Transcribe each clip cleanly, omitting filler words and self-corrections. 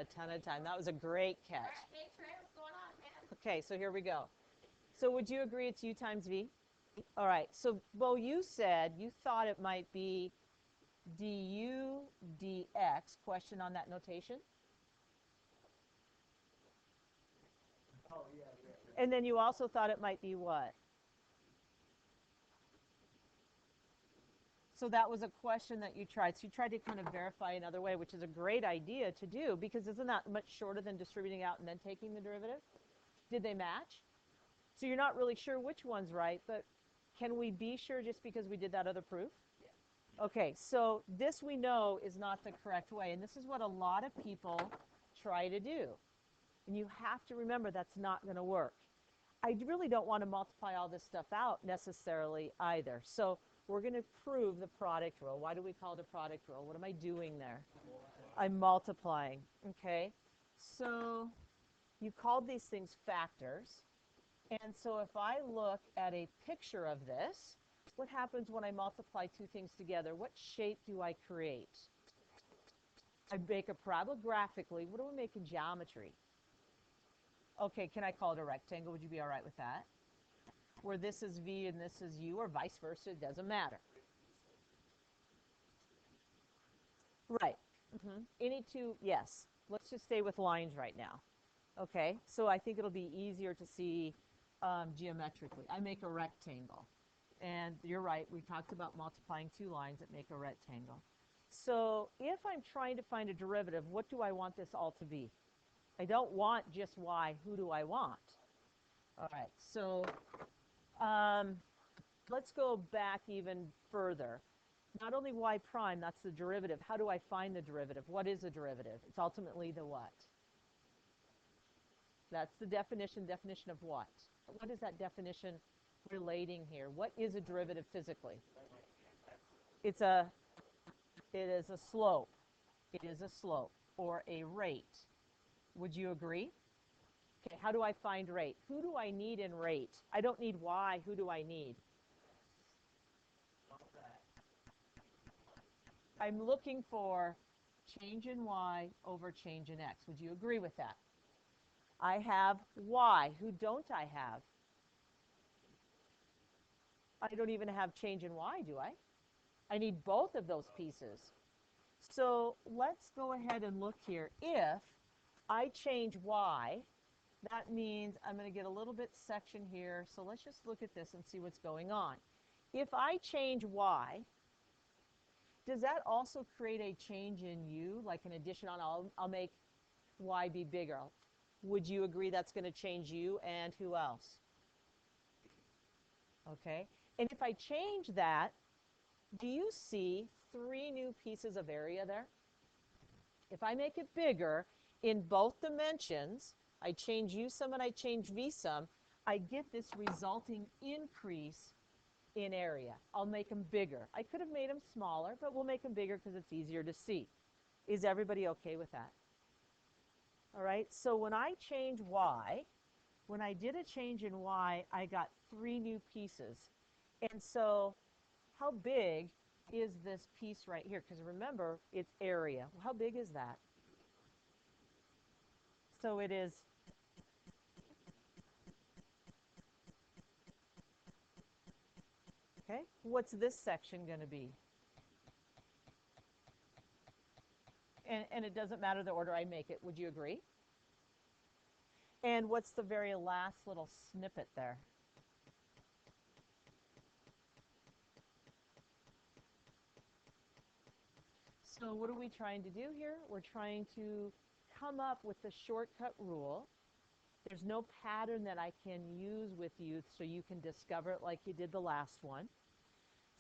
a ton of time. That was a great catch. All right, hey Trey, what's going on, man? Okay, so here we go. So would you agree it's u times v? All right, so Bo, you said you thought it might be du dx. Question on that notation? Oh, yeah. And then you also thought it might be what? So that was a question that you tried. So you tried to kind of verify another way, which is a great idea to do, because isn't that much shorter than distributing out and then taking the derivative? Did they match? So you're not really sure which one's right, but can we be sure just because we did that other proof? Yeah. Okay, so this we know is not the correct way, and this is what a lot of people try to do. And you have to remember that's not going to work. I really don't want to multiply all this stuff out necessarily either. So we're going to prove the product rule. Why do we call it a product rule? What am I doing there? I'm multiplying, okay? So you called these things factors. And so if I look at a picture of this, what happens when I multiply two things together? What shape do I create? I make a parabola graphically. What do we make in geometry? Okay, can I call it a rectangle? Would you be all right with that? Where this is v and this is u, or vice versa, it doesn't matter. Right. Any two, yes. Let's just stay with lines right now. Okay, so I think it'll be easier to see geometrically. I make a rectangle. And you're right, we talked about multiplying two lines that make a rectangle. So if I'm trying to find a derivative, what do I want this all to be? I don't want just y. Who do I want? All right, so let's go back even further. Not only y prime, that's the derivative. How do I find the derivative? What is a derivative? It's ultimately the what? That's the definition. Definition of what? What is that definition relating here? What is a derivative physically? It is a slope. It is a slope or a rate. Would you agree? Okay, how do I find rate? Who do I need in rate? I don't need y. Who do I need? I'm looking for change in y over change in x. Would you agree with that? I have y. Who don't I have? I don't even have change in y, do I? I need both of those pieces. So let's go ahead and look here. If I change y, that means I'm going to get a little bit section here. So let's just look at this and see what's going on. If I change y, does that also create a change in u, like an addition on? I'll make y be bigger. Would you agree that's going to change u and who else? Okay. And if I change that, do you see three new pieces of area there? If I make it bigger in both dimensions, I change u sum and I change v sum, I get this resulting increase in area. I'll make them bigger. I could have made them smaller, but we'll make them bigger because it's easier to see. Is everybody okay with that? All right, so when I change y, when I did a change in y, I got three new pieces. And so how big is this piece right here? Because remember, it's area. Well, how big is that? So it is okay. What's this section going to be? And it doesn't matter the order I make it. Would you agree? And what's the very last little snippet there? So what are we trying to do here? We're trying to come up with the shortcut rule. There's no pattern that I can use with you so you can discover it like you did the last one.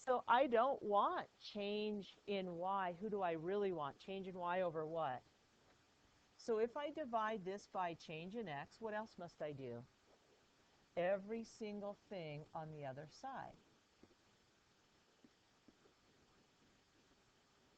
So I don't want change in y. Who do I really want? Change in y over what? So if I divide this by change in x, what else must I do? Every single thing on the other side.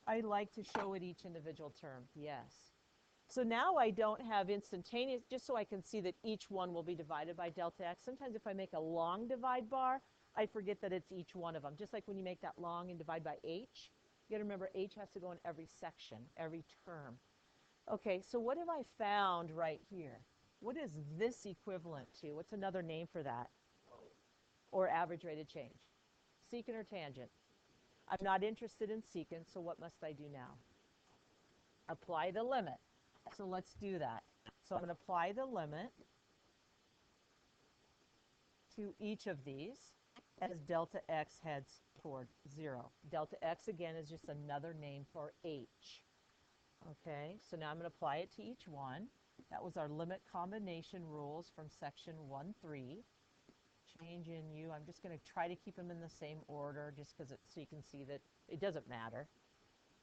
I like to show it each individual term, yes. So now I don't have instantaneous, just so I can see that each one will be divided by delta x. Sometimes if I make a long divide bar, I forget that it's each one of them. Just like when you make that long and divide by h, you got to remember h has to go in every section, every term. Okay, so what have I found right here? What is this equivalent to? What's another name for that? Or average rate of change? Secant or tangent? I'm not interested in secant, so what must I do now? Apply the limit. So let's do that. So I'm going to apply the limit to each of these as delta x heads toward 0. Delta x, again, is just another name for h. Okay, so now I'm going to apply it to each one. That was our limit combination rules from section 1.3. Change in u. I'm just going to try to keep them in the same order just because so you can see that it doesn't matter.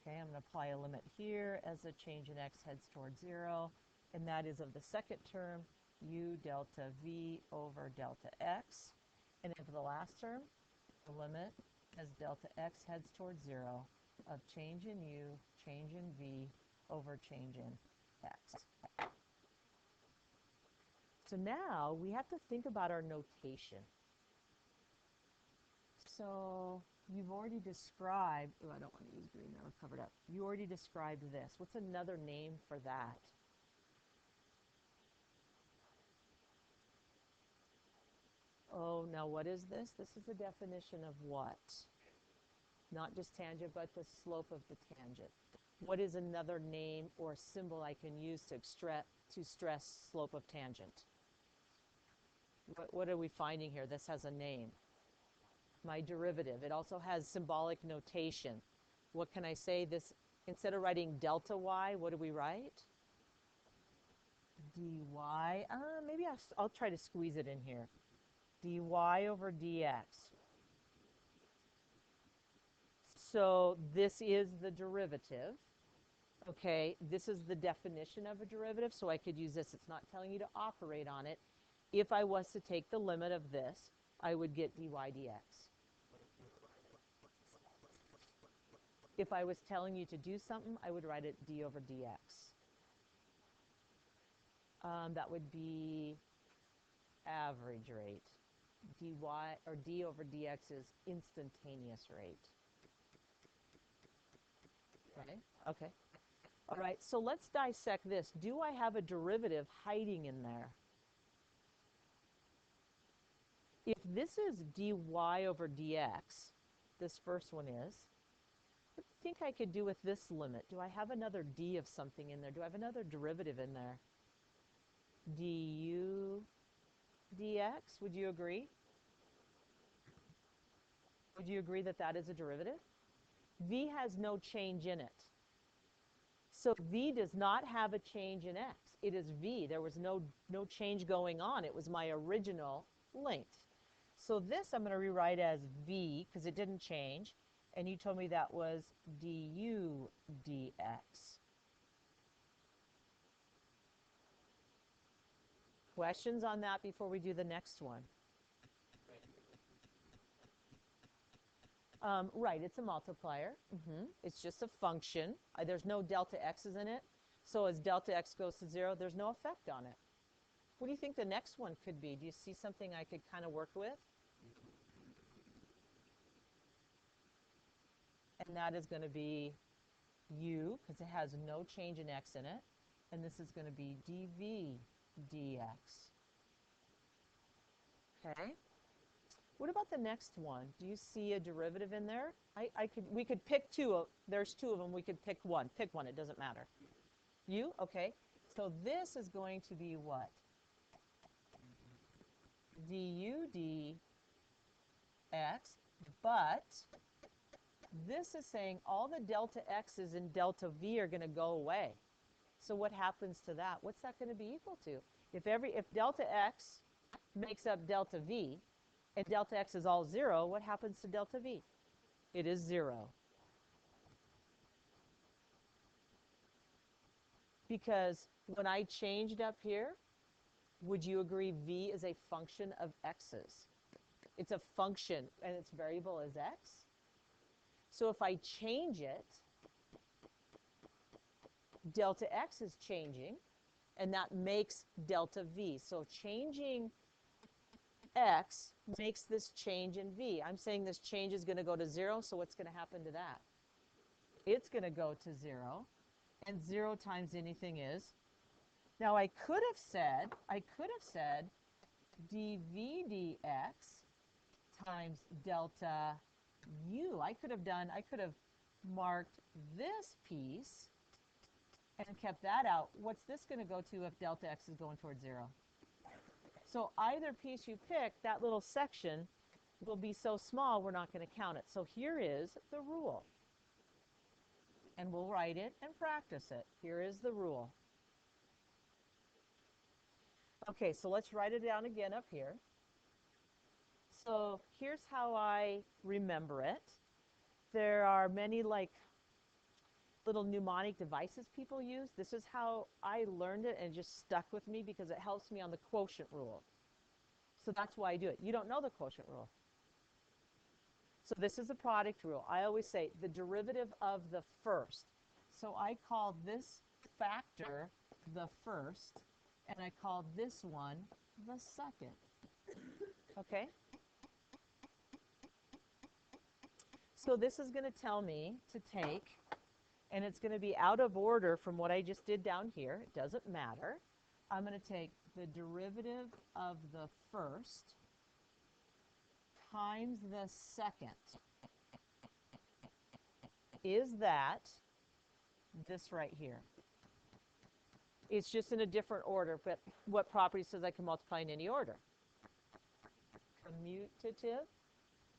Okay, I'm going to apply a limit here as a change in x heads toward 0, and that is of the second term, u delta v over delta x. And then for the last term, the limit as delta x heads toward 0 of change in u, change in v over change in x. So now we have to think about our notation. So you've already described, oh, I don't want to use green, now we're covered up. You already described this. What's another name for that? Oh, now what is this? This is the definition of what? Not just tangent, but the slope of the tangent. What is another name or symbol I can use to stress slope of tangent? What are we finding here? This has a name. My derivative. It also has symbolic notation. What can I say? This, instead of writing delta y, what do we write? dy. Maybe I'll try to squeeze it in here. dy over dx. So this is the derivative. Okay, this is the definition of a derivative, so I could use this. It's not telling you to operate on it. If I was to take the limit of this, I would get dy dx. If I was telling you to do something, I would write it d over dx. That would be average rate. dy or d over dx is instantaneous rate. Right? Okay. All right, so let's dissect this. Do I have a derivative hiding in there? If this is dy over dx, this first one is, what do you think I could do with this limit? Do I have another d of something in there? Do I have another derivative in there? du dx, would you agree? Would you agree that that is a derivative? V has no change in it. So v does not have a change in x. It is v. There was no change going on. It was my original length. So this I'm going to rewrite as v because it didn't change. And you told me that was du dx. Questions on that before we do the next one? Right, it's a multiplier. It's just a function. There's no delta x's in it. So as delta x goes to 0, there's no effect on it. What do you think the next one could be? Do you see something I could kind of work with? And that is going to be u, because it has no change in x in it. And this is going to be dv dx. Okay. What about the next one? Do you see a derivative in there? We could pick two. There's two of them. We could pick one. Pick one. It doesn't matter. U? Okay. So this is going to be what? Du dx, but this is saying all the delta x's in delta v are going to go away. So what happens to that? What's that going to be equal to? If delta x makes up delta v, and delta x is all 0, what happens to delta v? It is 0. Because when I changed up here, would you agree v is a function of x's? It's a function, and its variable is x. So if I change it, delta x is changing, and that makes delta v. So changing x makes this change in v. I'm saying this change is going to go to 0, so what's going to happen to that? It's going to go to 0. and 0 times anything is. Now I could have said dv dx times delta u. I could have marked this piece and kept that out. What's this going to go to if delta x is going towards 0? So either piece you pick, that little section will be so small we're not going to count it. So here is the rule. And we'll write it and practice it. Here is the rule. Okay, so let's write it down again up here. So here's how I remember it. There are many like little mnemonic devices people use. This is how I learned it and it just stuck with me because it helps me on the quotient rule. So that's why I do it. You don't know the quotient rule. So this is the product rule. I always say the derivative of the first. So I call this factor the first, and I call this one the second. Okay? So this is going to tell me to take, and it's going to be out of order from what I just did down here. It doesn't matter. I'm going to take the derivative of the first times the second. Is that this right here? It's just in a different order, but what property says I can multiply in any order? Commutative.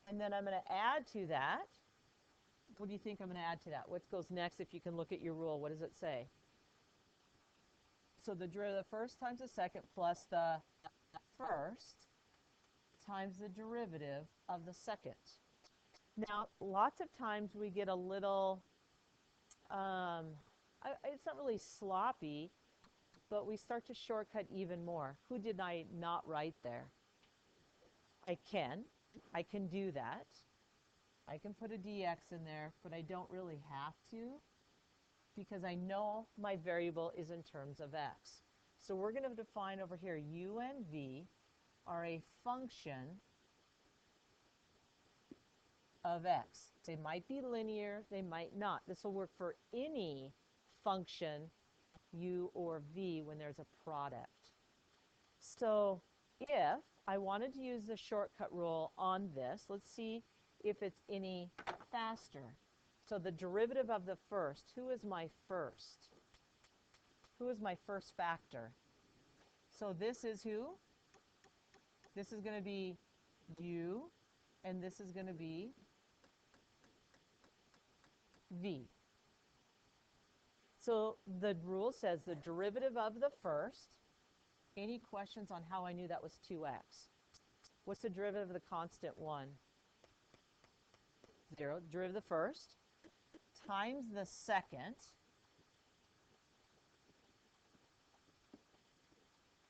And then I'm going to add to that. What do you think I'm going to add to that? What goes next if you can look at your rule? What does it say? So the derivative of the first times the second plus the first times the derivative of the second. Now, lots of times we get a little, it's not really sloppy, but we start to shortcut even more. Who did I not write there? I can do that. I can put a dx in there, but I don't really have to because I know my variable is in terms of x. So we're going to define over here u and v are a function of x. They might be linear, they might not. This will work for any function u or v when there's a product. So if I wanted to use the shortcut rule on this, let's see if it's any faster. So the derivative of the first, who is my first? Who is my first factor? So this is who? This is going to be u, and this is going to be v. So the rule says the derivative of the first. Any questions on how I knew that was 2x? What's the derivative of the constant 1? 0. Derivative of the first times the second,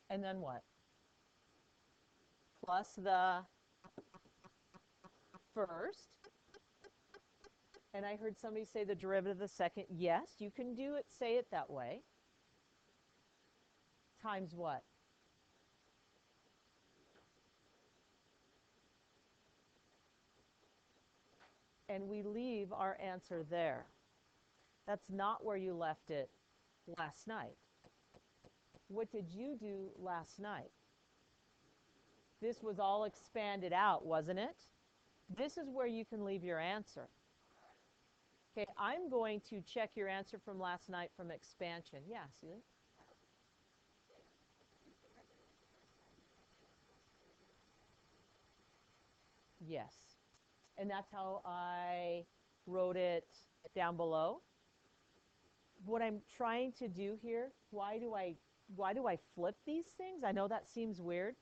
and then what? Plus the first. And I heard somebody say the derivative of the second. Yes, you can do it, say it that way. Times what? And we leave our answer there. That's not where you left it last night. What did you do last night? This was all expanded out, wasn't it? This is where you can leave your answer. Okay, I'm going to check your answer from last night from expansion. Yeah, see it? Yes. And that's how I wrote it down below. What I'm trying to do here, why do I flip these things? I know that seems weird.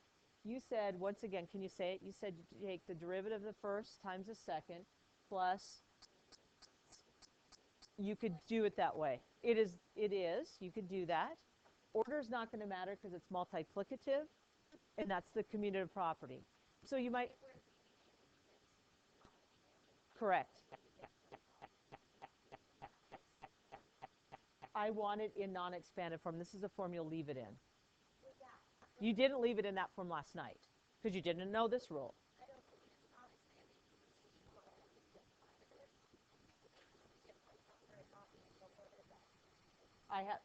You said, once again, can you say it? You said you take the derivative of the first times the second plus, you could do it that way. It is, you could do that. Order is not going to matter because it's multiplicative, and that's the commutative property. So you might, correct. I want it in non-expanded form. This is the form you'll leave it in. You didn't leave it in that form last night because you didn't know this rule.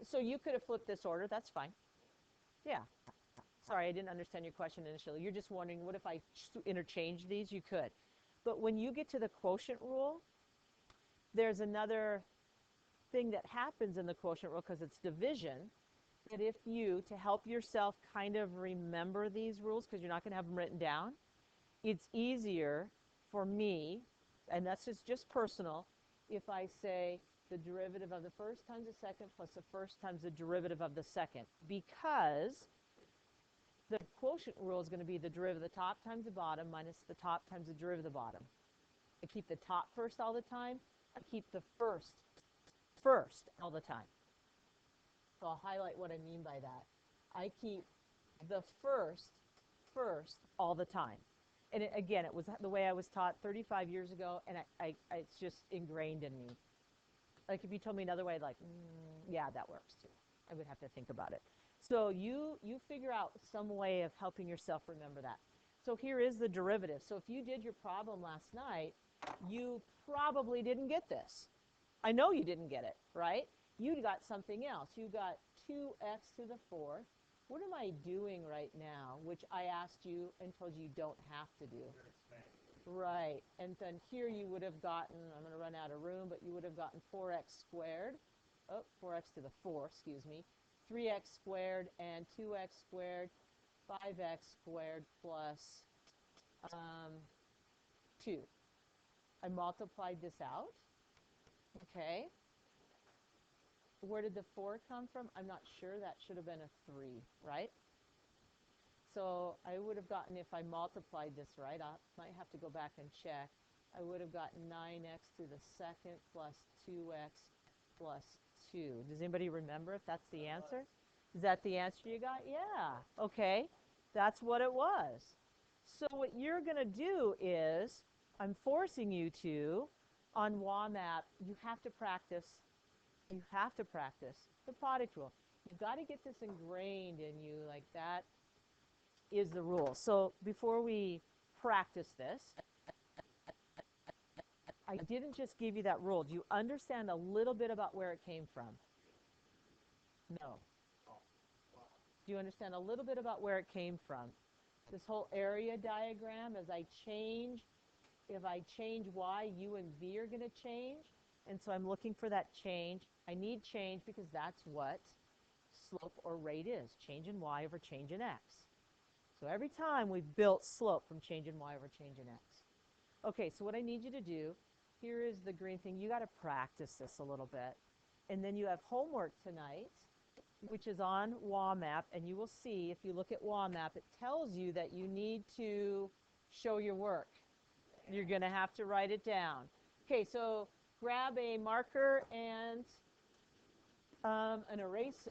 So you could have flipped this order. That's fine. Yeah. Sorry, I didn't understand your question initially. You're just wondering, what if I interchange these? You could. But when you get to the quotient rule, there's another thing that happens in the quotient rule because it's division, that if you, to help yourself kind of remember these rules, because you're not going to have them written down, it's easier for me, and that's just personal, if I say the derivative of the first times the second plus the first times the derivative of the second, because the quotient rule is going to be the derivative of the top times the bottom minus the top times the derivative of the bottom. I keep the top first all the time. I keep the first all the time. So I'll highlight what I mean by that. I keep the first all the time. And again, it was the way I was taught 35 years ago, and it's just ingrained in me. Like if you told me another way, like, yeah, that works too. I would have to think about it. So you figure out some way of helping yourself remember that. So here is the derivative. So if you did your problem last night, you probably didn't get this. I know you didn't get it, right? You got something else. You got 2x to the fourth. What am I doing right now, which I asked you and told you don't have to do? Right. And then here you would have gotten, I'm going to run out of room, but you would have gotten 4x squared. Oh, 4x to the 4, excuse me. 3x squared and 2x squared, 5x squared plus 2. I multiplied this out. Okay. Where did the 4 come from? I'm not sure. That should have been a 3, right? So I would have gotten, if I multiplied this right, I might have to go back and check. I would have gotten 9x to the second plus 2x plus 2. Does anybody remember if that's the answer? Is that the answer you got? Yeah. Okay. That's what it was. So what you're going to do is, I'm forcing you to, on WAMAP, you have to practice the product rule. You've got to get this ingrained in you, like that is the rule. So before we practice this, I didn't just give you that rule. Do you understand a little bit about where it came from? No. Do you understand a little bit about where it came from? This whole area diagram, as I change, if I change y, u and v are going to change. And so I'm looking for that change. I need change because that's what slope or rate is, change in y over change in x. So every time we've built slope from change in y over change in x. Okay, so what I need you to do, here is the green thing. You got to practice this a little bit. And then you have homework tonight, which is on WAMAP, and you will see, if you look at WAMAP, it tells you that you need to show your work. You're going to have to write it down. Okay, so grab a marker and an